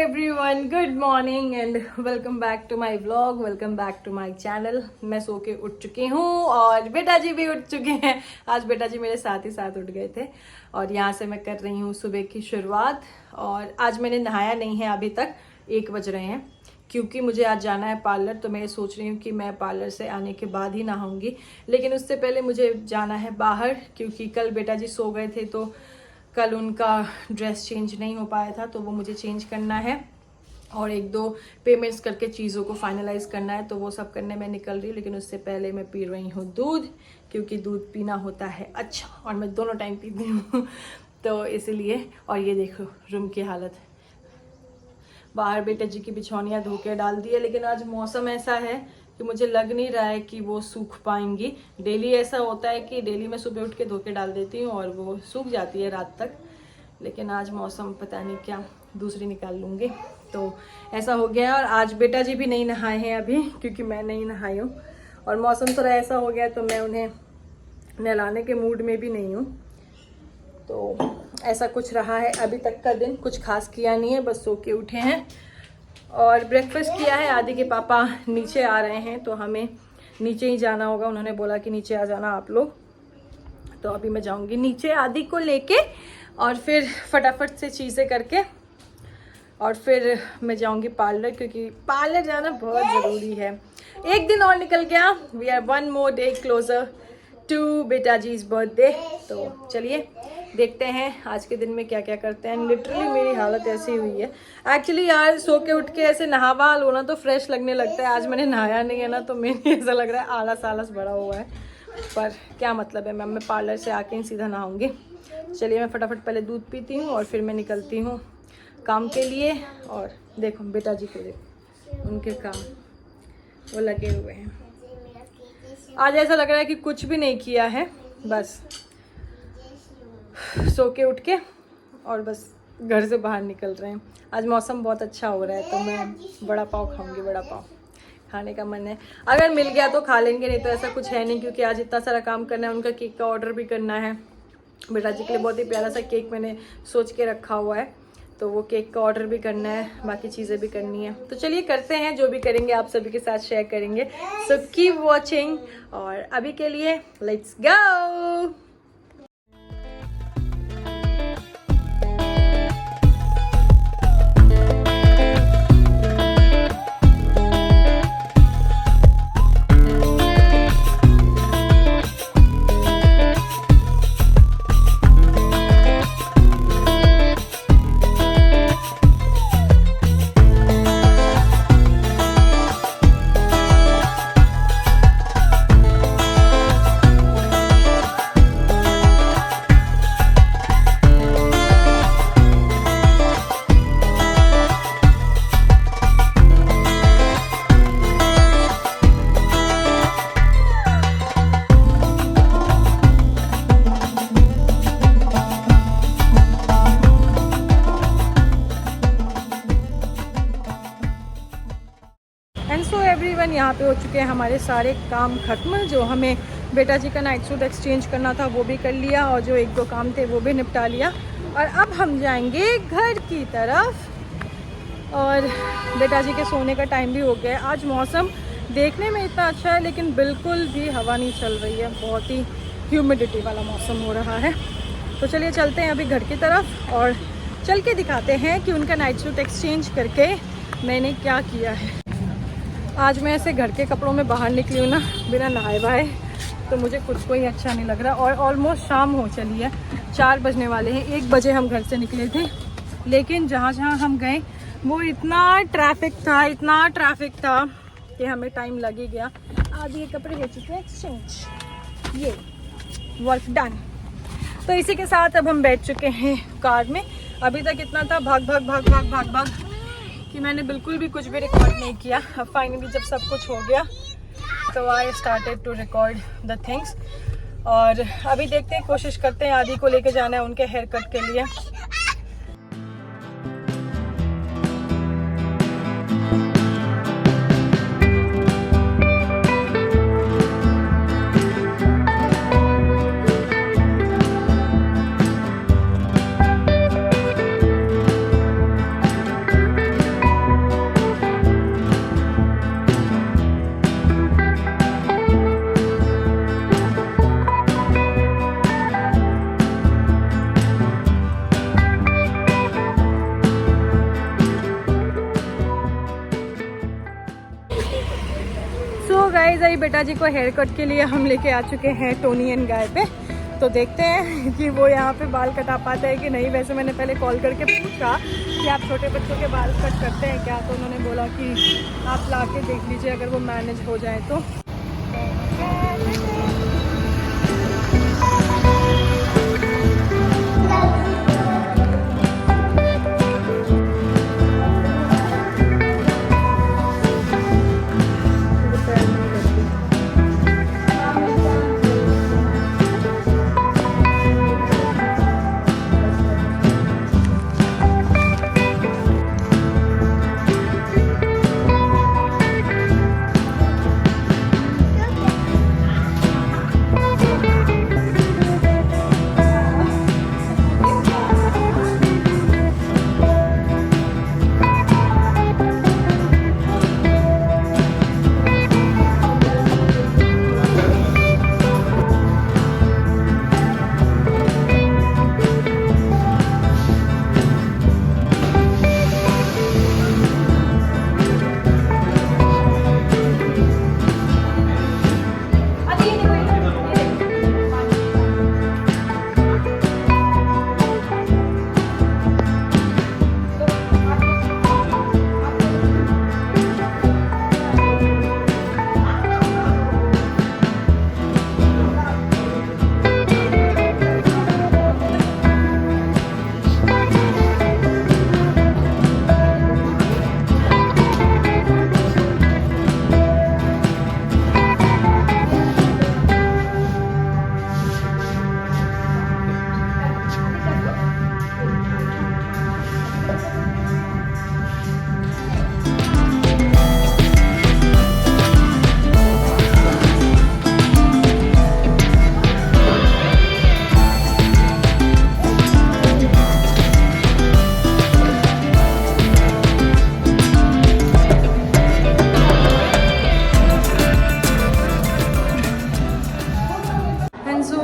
Everyone, good morning and welcome back to my vlog, welcome back to my channel. मैं सो के उठ चुकी हूँ और बेटा जी भी उठ चुके हैं। आज बेटा जी मेरे साथ ही साथ उठ गए थे और यहाँ से मैं कर रही हूँ सुबह की शुरुआत। और आज मैंने नहाया नहीं है अभी तक, 1 बज रहे हैं, क्योंकि मुझे आज जाना है पार्लर। तो मैं सोच रही हूँ कि मैं पार्लर से आने के बाद ही नहाऊंगी, लेकिन उससे पहले मुझे जाना है बाहर, क्योंकि कल बेटा जी सो गए थे तो कल उनका ड्रेस चेंज नहीं हो पाया था, तो वो मुझे चेंज करना है और 1-2 पेमेंट्स करके चीज़ों को फाइनलाइज करना है। तो वो सब करने में निकल रही हूँ, लेकिन उससे पहले मैं पी रही हूँ दूध, क्योंकि दूध पीना होता है अच्छा, और मैं दोनों टाइम पीती हूँ तो इसीलिए। और ये देखो रूम की हालत, बाहर बेटे जी की बिछौनियाँ धो के डाल दी है, लेकिन आज मौसम ऐसा है कि मुझे लग नहीं रहा है कि वो सूख पाएंगी। डेली ऐसा होता है कि डेली मैं सुबह उठ के धो के डाल देती हूँ और वो सूख जाती है रात तक, लेकिन आज मौसम पता नहीं क्या, दूसरी निकाल लूँगी। तो ऐसा हो गया। और आज बेटा जी भी नहीं नहाए हैं अभी, क्योंकि मैं नहीं नहाई हूँ और मौसम थोड़ा ऐसा हो गया तो मैं उन्हें नहलाने के मूड में भी नहीं हूँ। तो ऐसा कुछ रहा है अभी तक का दिन, कुछ खास किया नहीं है, बस सो के उठे हैं और ब्रेकफास्ट किया है। आदि के पापा नीचे आ रहे हैं तो हमें नीचे ही जाना होगा, उन्होंने बोला कि नीचे आ जाना आप लोग। तो अभी मैं जाऊंगी नीचे आदि को लेके और फिर फटाफट से चीज़ें करके और फिर मैं जाऊंगी पार्लर, क्योंकि पार्लर जाना बहुत ज़रूरी है। एक दिन और निकल गया, we are 1 more day closer to बेटा जी's बर्थडे। तो चलिए देखते हैं आज के दिन में क्या क्या करते हैं। लिटरली मेरी हालत ऐसी हुई है एक्चुअली यार, सो के उठ के ऐसे नहावा लो ना तो फ्रेश लगने लगता है। आज मैंने नहाया नहीं है ना, तो मेरे ऐसा लग रहा है आलस आलस बड़ा हुआ है, पर क्या मतलब है, मैं पार्लर से आके ही सीधा नहाऊंगी। चलिए मैं फटाफट पहले दूध पीती हूँ और फिर मैं निकलती हूँ काम के लिए। और देखो बेटा जी को देखो, उनके काम वो लगे हुए हैं। आज ऐसा लग रहा है कि कुछ भी नहीं किया है, बस सो के उठ के और बस घर से बाहर निकल रहे हैं। आज मौसम बहुत अच्छा हो रहा है तो मैं बड़ा पाव खाऊंगी, बड़ा पाव खाने का मन है। अगर मिल गया तो खा लेंगे, नहीं तो ऐसा कुछ है नहीं, क्योंकि आज इतना सारा काम करना है। उनका केक का ऑर्डर भी करना है, बेटा जी के लिए बहुत ही प्यारा सा केक मैंने सोच के रखा हुआ है, तो वो केक का ऑर्डर भी करना है, बाकी चीज़ें भी करनी है। तो चलिए करते हैं, जो भी करेंगे आप सभी के साथ शेयर करेंगे। सो कीप वॉचिंग और अभी के लिए let's go. And so everyone, यहाँ पे हो चुके हैं हमारे सारे काम ख़त्म। जो हमें बेटा जी का नाइट सूट एक्सचेंज करना था वो भी कर लिया, और जो 1-2 काम थे वो भी निपटा लिया। और अब हम जाएंगे घर की तरफ और बेटा जी के सोने का टाइम भी हो गया है। आज मौसम देखने में इतना अच्छा है, लेकिन बिल्कुल भी हवा नहीं चल रही है, बहुत ही ह्यूमिडिटी वाला मौसम हो रहा है। तो चलिए चलते हैं अभी घर की तरफ और चल के दिखाते हैं कि उनका नाइट सूट एक्सचेंज करके मैंने क्या किया है। आज मैं ऐसे घर के कपड़ों में बाहर निकली हूँ ना, बिना नहाए वहाए, तो मुझे कुछ कोई अच्छा नहीं लग रहा। और ऑलमोस्ट शाम हो चली है, 4 बजने वाले हैं। 1 बजे हम घर से निकले थे, लेकिन जहाँ जहाँ हम गए वो इतना ट्रैफिक था कि हमें टाइम लग ही गया। आधे ये कपड़े हो चुके हैं एक्सचेंज, ये वर्क डन। तो इसी के साथ अब हम बैठ चुके हैं कार में। अभी तक इतना था भाग भाग भाग भाग भाग भाग कि मैंने बिल्कुल भी कुछ भी रिकॉर्ड नहीं किया। अब फाइनली जब सब कुछ हो गया तो I started to record the things. और अभी देखते हैं, कोशिश करते हैं, आदि को लेके जाना है उनके हेयर कट के लिए। गाइस अभी बेटा जी को हेयर कट के लिए हम लेके आ चुके हैं टोनी एंड गाय पे। तो देखते हैं कि वो यहाँ पे बाल कटा पाते हैं कि नहीं। वैसे मैंने पहले कॉल करके पूछा कि आप छोटे बच्चों के बाल कट करते हैं क्या, तो उन्होंने बोला कि आप ला के देख लीजिए अगर वो मैनेज हो जाए तो।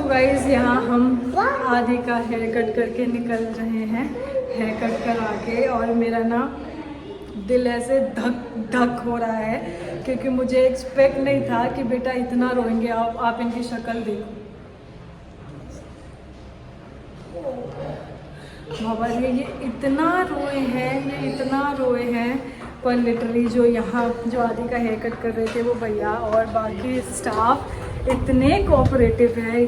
गाइस यहाँ हम आदि का हेयर कट करके निकल रहे हैं हेयर कट करा के। और मेरा ना दिल ऐसे धक धक हो रहा है क्योंकि मुझे एक्सपेक्ट नहीं था कि बेटा इतना रोएंगे। आप इनकी शक्ल देखो बाबा रे, ये इतना रोए हैं। पर लिटरली जो यहाँ जो आदि का हेयर कट कर रहे थे वो भैया और बाकी स्टाफ इतने कोऑपरेटिव है।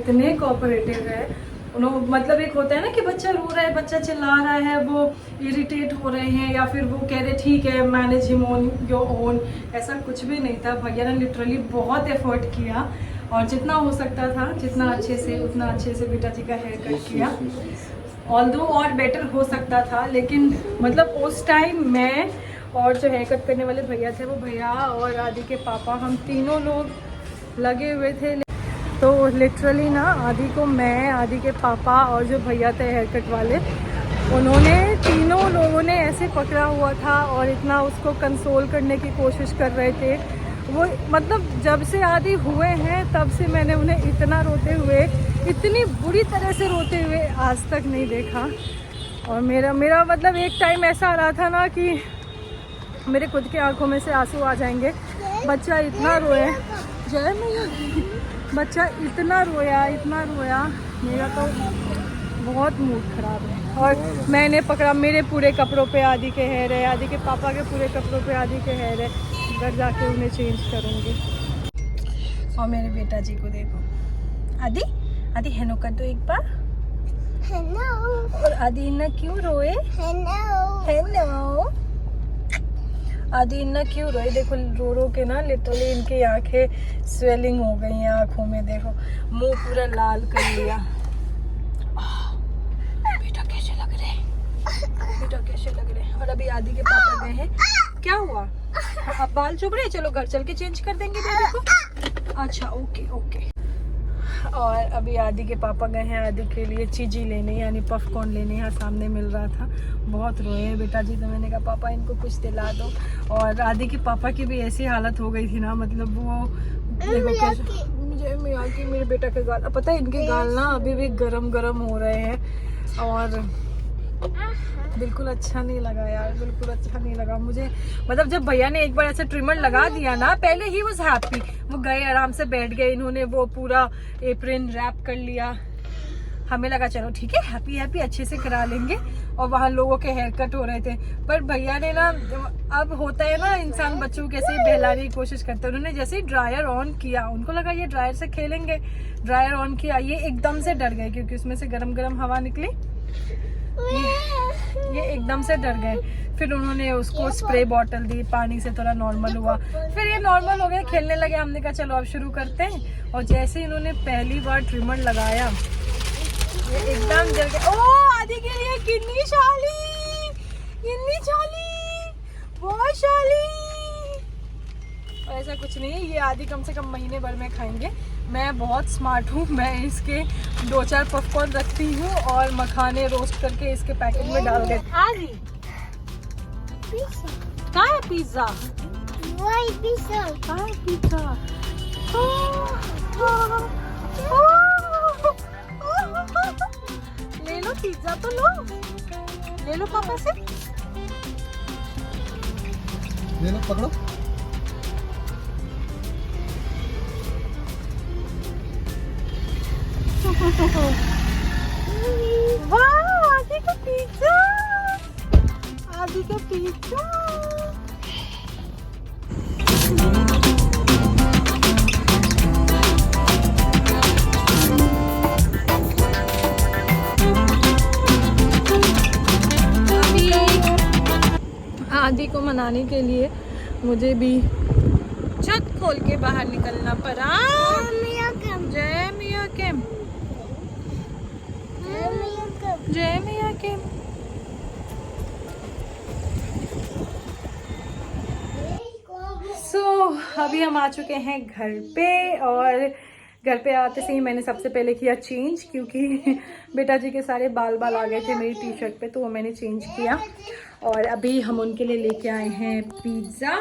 उन्होंने मतलब एक होता है ना कि बच्चा रो रहा है, बच्चा चिल्ला रहा है, वो इरिटेट हो रहे हैं या फिर वो कह रहे ठीक है manage him on your own, ऐसा कुछ भी नहीं था। भैया ने लिटरली बहुत एफर्ट किया और जितना हो सकता था उतना अच्छे से बेटा जी का हेयर कट किया। ऑल्दो और बेटर हो सकता था, लेकिन मतलब उस टाइम मैं और जो हेयर कट करने वाले भैया थे वो भैया और आदि के पापा, हम तीनों लोग लगे हुए थे। तो लिटरली ना आदि के पापा और जो भैया थे हेयर कट वाले, उन्होंने तीनों लोगों ने ऐसे पकड़ा हुआ था और इतना उसको कंसोल करने की कोशिश कर रहे थे। वो मतलब जब से आदि हुए हैं तब से मैंने उन्हें इतना रोते हुए, इतनी बुरी तरह से रोते हुए आज तक नहीं देखा। और मेरा मतलब एक टाइम ऐसा आ रहा था ना कि मेरे खुद की आंखों में से आंसू आ जाएंगे। बच्चा इतना रोया, जय मैया, बच्चा इतना रोया, मेरा तो बहुत मूड खराब है। और मैंने पकड़ा, मेरे पूरे कपड़ों पे आदि के हेयर है, आदि के पापा के पूरे कपड़ों पे आदि के हेयर है। घर जाके उन्हें चेंज करूँगी। और मेरे बेटा जी को देखो, आदि हेलो कर दो एक बार। हेलो। और आदि इतना क्यों रोए? हेलो। आदि इतना क्यों रोए? देखो रो के ना लिटरली इनकी आंखें स्वेलिंग हो गई हैं आंखों में। देखो मुंह पूरा लाल कर लिया। बेटा कैसे लग रहे हैं? और अभी आदि के पापा गए हैं। क्या हुआ? अब बाल चुभ रहे? चलो घर चल के चेंज कर देंगे बेबी को। अच्छा ओके। और अभी आदि के पापा गए हैं आदि के लिए चीजी लेने, यानी पॉपकॉर्न लेने। यहाँ सामने मिल रहा था। बहुत रोए हैं बेटा जी, तो मैंने कहा पापा इनको कुछ दिला दो। और आदि के पापा की भी ऐसी हालत हो गई थी ना, मतलब वो देखो कैसे, मुझे मेरे बेटा के गाल, पता है इनके गाल ना अभी भी गरम हो रहे हैं। और बिल्कुल अच्छा नहीं लगा यार, बिल्कुल अच्छा नहीं लगा मुझे। मतलब जब भैया ने एक बार ऐसे ट्रिमर लगा दिया ना, पहले ही वाज हैप्पी, वो गए आराम से बैठ गए, इन्होंने वो पूरा एप्रन रैप कर लिया, हमें लगा चलो ठीक है हैप्पी हैप्पी अच्छे से करा लेंगे, और वहाँ लोगों के हेयर कट हो रहे थे। पर भैया ने ना, अब होता है ना इंसान बच्चों को कैसे बहलाने की कोशिश करते हैं, उन्होंने जैसे ही ड्रायर ऑन किया, उनको लगा ये ड्रायर से खेलेंगे, ड्रायर ऑन किया, ये एकदम से डर गए क्योंकि उसमें से गरम गरम हवा निकली, ये एकदम से डर गए। फिर उन्होंने उसको स्प्रे बॉटल दी, पानी से थोड़ा नॉर्मल हुआ, फिर ये नॉर्मल हो गया, खेलने लगे। हमने कहा चलो अब शुरू करते हैं, और जैसे इन्होंने पहली बार ट्रिमर लगाया ये एकदम डर गए। ओ आदि के लिए कितनी शाली, कितनी शाली, बहुत शाली। ऐसा कुछ नहीं है, ये आदि कम से कम महीने भर में खाएंगे। मैं बहुत स्मार्ट हूँ, मैं इसके 2-4 पॉपकॉर्न रखती हूँ और मखाने रोस्ट करके इसके पैकेट में डाल देती हूँ। आदि कहाँ है पिज्जा? वही पिज्जा। कहाँ है पिज्जा? ले लो पिज्जा तो लो, ले लो पापा से, ले लो पकड़ो। वाह आदि का पिज्जा, आदि का पिज्जा। आदि को मनाने के लिए मुझे भी छत खोल के बाहर निकलना पड़ा। जय मिया केम, जय मिया केम। अभी हम आ चुके हैं घर पे, और घर पे आते से ही मैंने सबसे पहले किया चेंज, क्योंकि बेटा जी के सारे बाल आ गए थे मेरी टी शर्ट पे, तो वो मैंने चेंज किया। और अभी हम उनके लिए लेके आए हैं पिज़्ज़ा,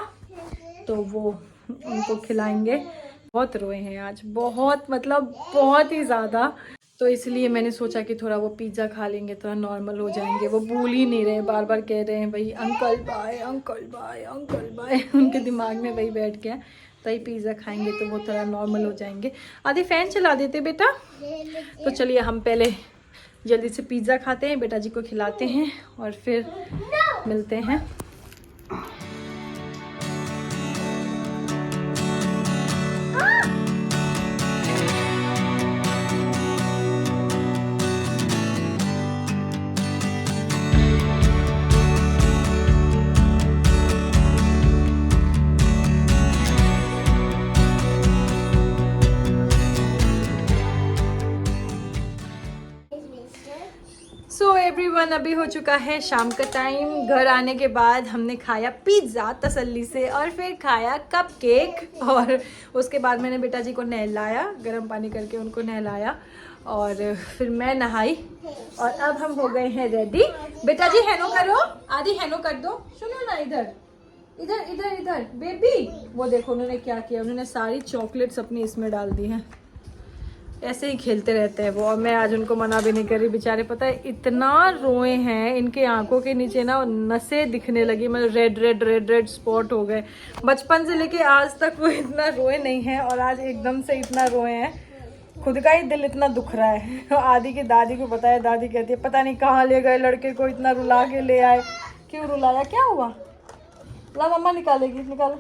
तो वो उनको खिलाएंगे। बहुत रोए हैं आज, बहुत मतलब बहुत ही ज़्यादा, तो इसलिए मैंने सोचा कि थोड़ा वो पिज़्ज़ा खा लेंगे, थोड़ा नॉर्मल हो जाएंगे। वो भूल ही नहीं रहे, बार बार कह रहे हैं भाई uncle bye uncle bye uncle bye, उनके दिमाग में वही बैठ गया। तो ये पिज़्ज़ा खाएंगे तो वो थोड़ा नॉर्मल हो जाएंगे। आधे फैन चला देते बेटा। तो चलिए हम पहले जल्दी से पिज़्ज़ा खाते हैं, बेटा जी को खिलाते हैं और फिर मिलते हैं। एवरीवन, अभी हो चुका है शाम का टाइम। घर आने के बाद हमने खाया पिज़्ज़ा तसल्ली से, और फिर खाया कपकेक, और उसके बाद मैंने बेटा जी को नहलाया, गर्म पानी करके उनको नहलाया, और फिर मैं नहाई, और अब हम हो गए हैं रेडी। बेटा जी हेनो करो, आदि हेनो कर दो। सुनो ना, इधर इधर इधर इधर बेबी। वो देखो उन्होंने क्या किया, उन्होंने सारी चॉकलेट्स अपनी इसमें डाल दी हैं। ऐसे ही खेलते रहते हैं वो, और मैं आज उनको मना भी नहीं कर रही। बेचारे पता है इतना रोए हैं, इनके आंखों के नीचे ना नसें दिखने लगी, मतलब red red red red spot हो गए। बचपन से लेके आज तक वो इतना रोए नहीं हैं, और आज एकदम से इतना रोए हैं, खुद का ही दिल इतना दुख रहा है। आदि की दादी को पता है, दादी कहती है पता नहीं कहाँ ले गए लड़के को, इतना रुला के ले आए, क्यों रुलाया, क्या हुआ? ला मम्मा निकालेगी, निकालो।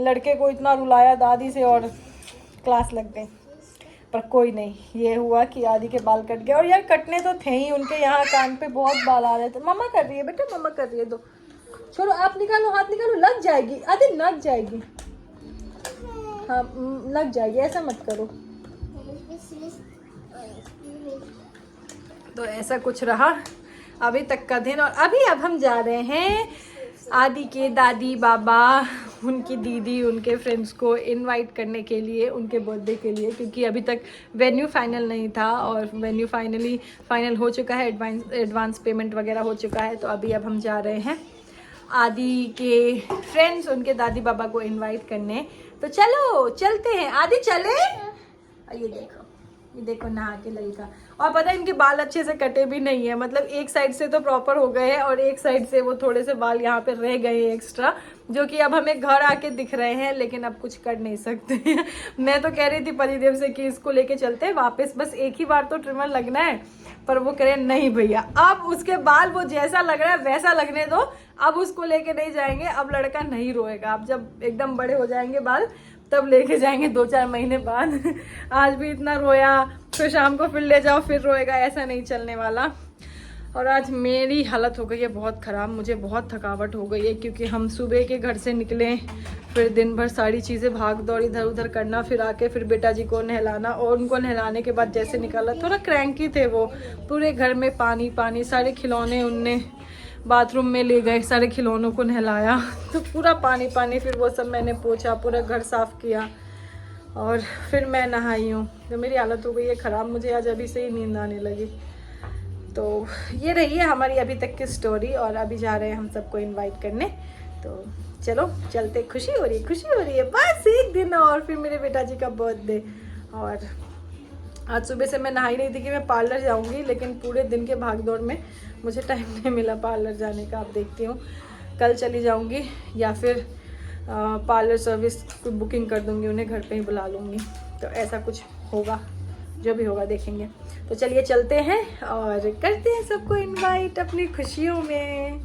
लड़के को इतना रुलाया दादी से और क्लास लग गई, पर कोई नहीं। ये हुआ कि आदि के बाल कट गए, और यार कटने तो थे ही, उनके यहाँ कान पे बहुत बाल आ रहे थे। मम्मा कर रही है बेटा, मम्मा कर रही है, दो छोड़ो, आप निकालो, हाथ निकालो, लग जाएगी आदि, लग जाएगी, हाँ लग जाएगी, ऐसा मत करो। तो ऐसा कुछ रहा अभी तक का दिन, और अब हम जा रहे हैं आदि के दादी बाबा, उनकी दीदी, उनके फ्रेंड्स को इनवाइट करने के लिए उनके बर्थडे के लिए, क्योंकि अभी तक वेन्यू फाइनल नहीं था, और वेन्यू फाइनल हो चुका है, एडवांस पेमेंट वगैरह हो चुका है। तो अब हम जा रहे हैं आदि के फ्रेंड्स, उनके दादी बाबा को इनवाइट करने। तो चलो चलते हैं, आदि चले। ये देखो ये देखो नहा के ललका। और पता है इनके बाल अच्छे से कटे भी नहीं है, मतलब एक साइड से तो प्रॉपर हो गए हैं और एक साइड से वो थोड़े से बाल यहाँ पे रह गए हैं एक्स्ट्रा, जो कि अब हमें घर आके दिख रहे हैं, लेकिन अब कुछ कर नहीं सकते। मैं तो कह रही थी पतिदेव से कि इसको लेके चलते हैं वापस, बस एक ही बार तो ट्रिमर लगना है, पर वो कह रहे नहीं भैया अब उसके बाल वो जैसा लग रहा है वैसा लगने दो, अब उसको लेके नहीं जाएंगे, अब लड़का नहीं रोएगा, अब जब एकदम बड़े हो जाएंगे बाल तब लेके जाएंगे 2-4 महीने बाद। आज भी इतना रोया, फिर शाम को फिर ले जाओ फिर रोएगा, ऐसा नहीं चलने वाला। और आज मेरी हालत हो गई है बहुत ख़राब, मुझे बहुत थकावट हो गई है, क्योंकि हम सुबह के घर से निकले, फिर दिन भर सारी चीज़ें भाग दौड़ इधर उधर करना, फिर आके फिर बेटा जी को नहलाना, और उनको नहलाने के बाद जैसे निकाला, थोड़ा क्रैंकी थे वो, पूरे घर में पानी पानी, सारे खिलौने उनने बाथरूम में ले गए, सारे खिलौनों को नहलाया तो पूरा पानी पानी, फिर वो सब मैंने पोंछा, पूरा घर साफ़ किया और फिर मैं नहाई हूँ। तो मेरी हालत हो गई है ख़राब, मुझे आज अभी से ही नींद आने लगी। तो ये रही है हमारी अभी तक की स्टोरी, और अभी जा रहे हैं हम सबको इनवाइट करने, तो चलो चलते। खुशी हो रही है, बस एक दिन और फिर मेरे बेटा जी का बर्थडे। और आज सुबह से मैं नहाई नहीं थी कि मैं पार्लर जाऊंगी, लेकिन पूरे दिन के भागदौड़ में मुझे टाइम नहीं मिला पार्लर जाने का। अब देखती हूँ कल चली जाऊंगी या फिर पार्लर सर्विस की बुकिंग कर दूंगी, उन्हें घर पे ही बुला लूँगी, तो ऐसा कुछ होगा, जो भी होगा देखेंगे। तो चलिए चलते हैं और करते हैं सबको इनवाइट अपनी खुशियों में।